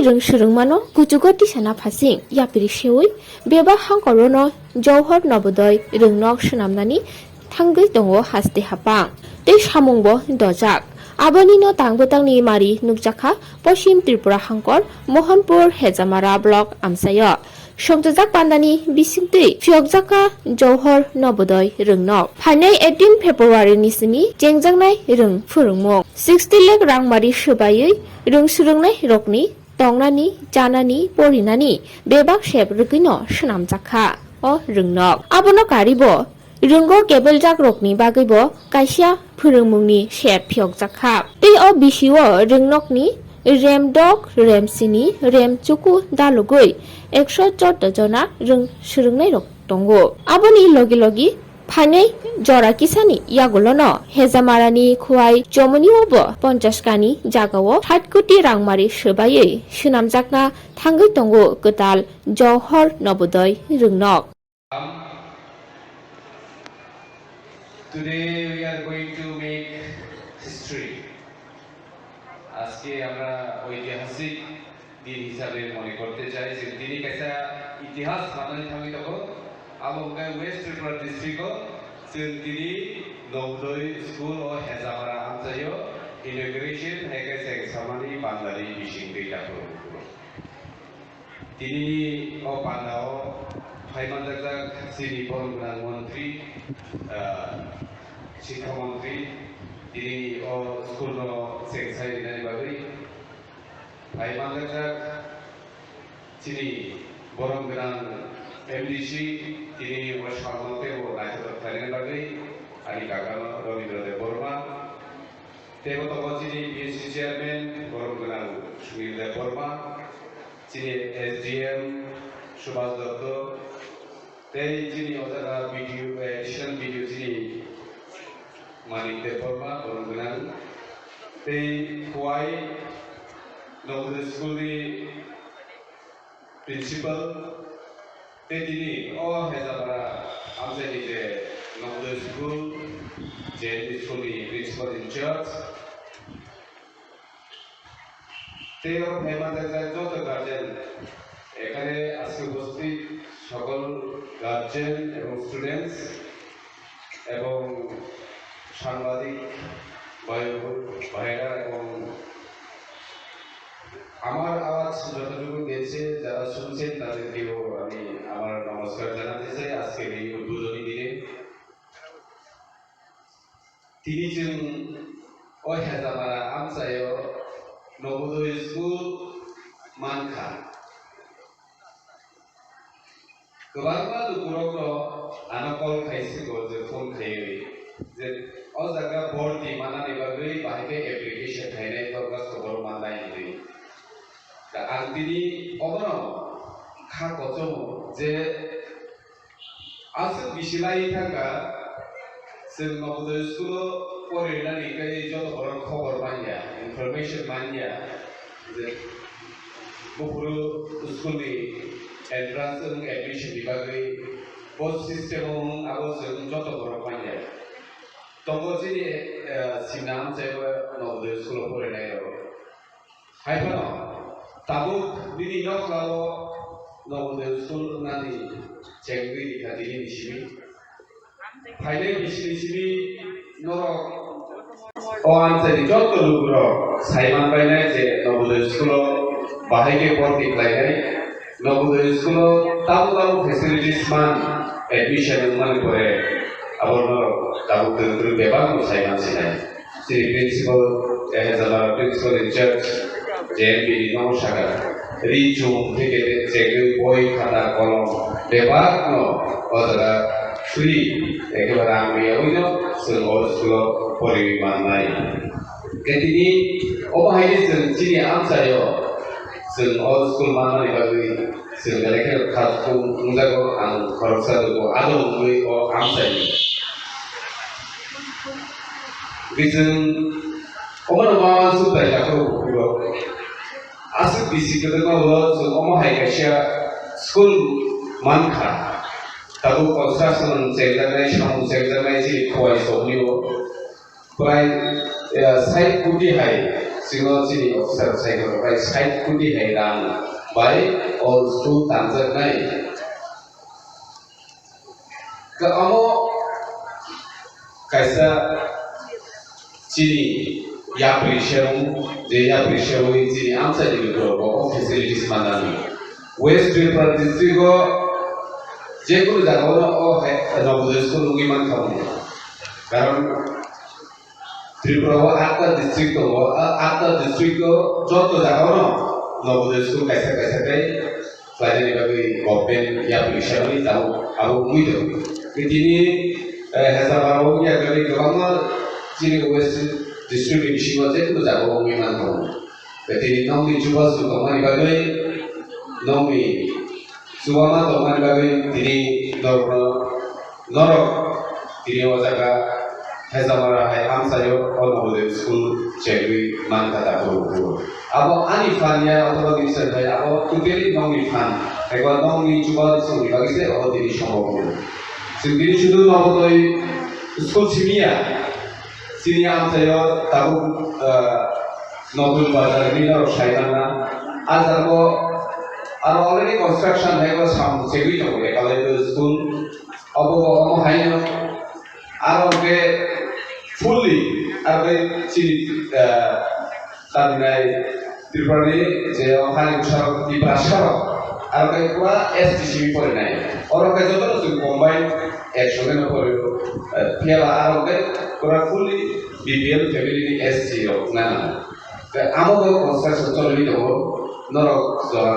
rungsurungmano kuchugoti sana phasing yapiri sewi bebak hangkorono Jawahar Navadaya Rwngno swnamnani thangwi tongo haste hapang tei samungbo dojak abonino tangbotangni mari nukjakha Poshim Tripura hangkor Mohanpur Hejamara block amsayo Songjak pandani Phasingtwi Phiyok Jakha Jawahar Navadaya Rwngno phainai 18 February ni simi jengjangnai rung phurungmung 60 lakh rangmari sobayui rungsurungnai rokni tongnani janani porinani bebak sep rwgino swnamjakha o rwngno abono karibo runggo kebeljak rokni bagaibo kaisa phurungmungni sep Phiyok Jakha tei o bisio rwngnokni rem dok rem sini rem chuku dalugui 114 jona rung surungnai rok tongo aboni logi logi phainai jora kisani yagulono hejamarani khuai jomoni obo 50 kani jagao 60 koti rangmari sobayui swnamjakna thangui tongo kotal Jawahar Navadaya Rwngno. Today we are going to make history. আজকে আমরা ঐতিহাসিক দিন হিসাবে মনে করতে চাই যে তিনি কাছে ইতিহাস মানানি থাকি তখন আমগাই ওয়েস্ট ত্রিপুরা ডিস্ট্রিক্ট जों दिनै नवोदय स्कुल ও হেজামারা আমজাयो ইনগ্রেশন হেকে সেং সামানি বাংলানি বিশিংগৈ দাখো दिनै ও বাংলাও ফাইমানজাক সিনি পরমগ্রাম মন্ত্রী শিক্ষামন্ত্রী दिनै ও স্কুল সেং সাইনানি বাগৈ ফাইমানজাক সিনি পরমগ্রাম एमडीसी दिनै ও সামনতে ও নাইজত থাইনানি বাগৈ आंनि काकानो रवीन्द्रदेव बर्मा तेबतक दिनै बीएससी चेयारमैन बरमगोनां सुनिलदेव बर्मा दिनै एसडीएम सुभाष दत्त तै दिनै अजागा भिडिअ एडिशनल भिडिअ दिनै मानिकदेव बर्मा बरमगोनां तै खुवाई नवोदय स्कुलनि प्रिन्सिपाल तै दिनै अ हेजामारा आमजानि जे नवोदय स्कुल जेएनपि स्कुलनि प्रिन्सिपाल इनचार्ज तेरो हेमादाय যত গার্জেন এখানে আজকে উপস্থিত সকল গার্জেন এবং স্টুডেন্টস এবং সাংবাদিক ভাইরা এবং আমার আওয়াজ যতটুকু গেছে যারা শুনছেন তাদেরকেও আমি আমার নমস্কার জানাতে চাই আজকের এই উদ্বোধনী দিনে তিনি जों ও হেজামারা আমসাयो नवोदय स्कुल मानखा गोबां दुखुरावनो आनकल खायसिगो जे फन खायै जे अ जागा भर्ती मानानै बागै बाहायके एप्लिकेशन थायनाय दरगास खबर माननाय नै दा आं दिनै अबनो खा कचम जे आसो बिसिलाय थांगा जों नवोदय स्कुल फरायनानै गाय जत बरं खबर मानिया इनफरमेशन मानिया जे बपुर स्कुलनि एन्ट्रान्स एडमिशन बिबागै पोस्ट सिस्टेम आबो जों जत बरं मानिया तंगो दिनै सिनाम जायबो नवोदय स्कुल फरायनाय हायफानो ताबो दिनै नखलाव नवोदय स्कुल नानि जेंगै दिनै निसिमि फाइनाल बिसिनिसिमि नरक आमजानि जत लुगुर साइमान बायनाय जे नवोदय स्कुल बाहायके भर्ती खालायनाय नवोदय स्कुल ताबु फेसिलिटिस मान एडमिशन मान करे आबनो ताबु दोंद्रु बेबां साइमान सिनाय जे प्रिन्सिपाल हेजामारा प्रिन्सिपाल इनचार्ज जेएनपि नौशागा रिजुम থেকে যে বই খাতা কলম বেবাক অজারা free একেবারে আমি ওইনো जों स्कुल फरायमानाय दिनै अबाहाय जों दिनै आमसायो जों स्कुल मानानै बागै जों लेखा खातखौ मुजागौ आं खरसादों आदबै आमसायो बेजों अमानबा सुबाय दाखौ आसु बिसिगोदोंबाबो जों अमाहाय खायसेया स्कुल मानखा ताबु कन्स्ट्राक्शन सेक्टरनि साउन्ड सेक्टरनि जि खवाय सौनियो प्राय 60 कोटी हाय single city officer cycle by side could be done by all school tanzak night. Kamu kaisa cini ya pressure je ya pressure cini amsa jadi berapa facilities mana ni West Tripura district ko je ko jaga oh Navadaya school mungkin man kamu karon Tripura ko atta district ko joto jaga Navadaya school kaisa kai pelajari bagi government ya pressure ni tahu aku mudah ini Haphangni ya kali kebangan ciri West District ini sih macam tu jago orang memang tahu. Jadi naumi cuba suka mani bagai naumi suama tu mani bagai ini norok ini wajaga Haphangni am sayo orang boleh school cekwi man kata kuru. Abo anifanya atau bagi saya abo tuteli naumi fan. Kalau naumi cuba suri bagi saya abo ini semua. Sendiri sudah Navadaya school sini am saya tahu Nobel Bazar ini orang China asal ko already construction hai ko sam segui to boleh kalau itu school abo hai no ke fully sini tadi Tripura ni je orang usah di prasarok ke pura STC pun naik orang ke jodoh tu combine একসাথে না করে ফেলা আর ওকে পুরো ফুলি BBL family SC না আমাদের construction চলে নিতে নরক জরা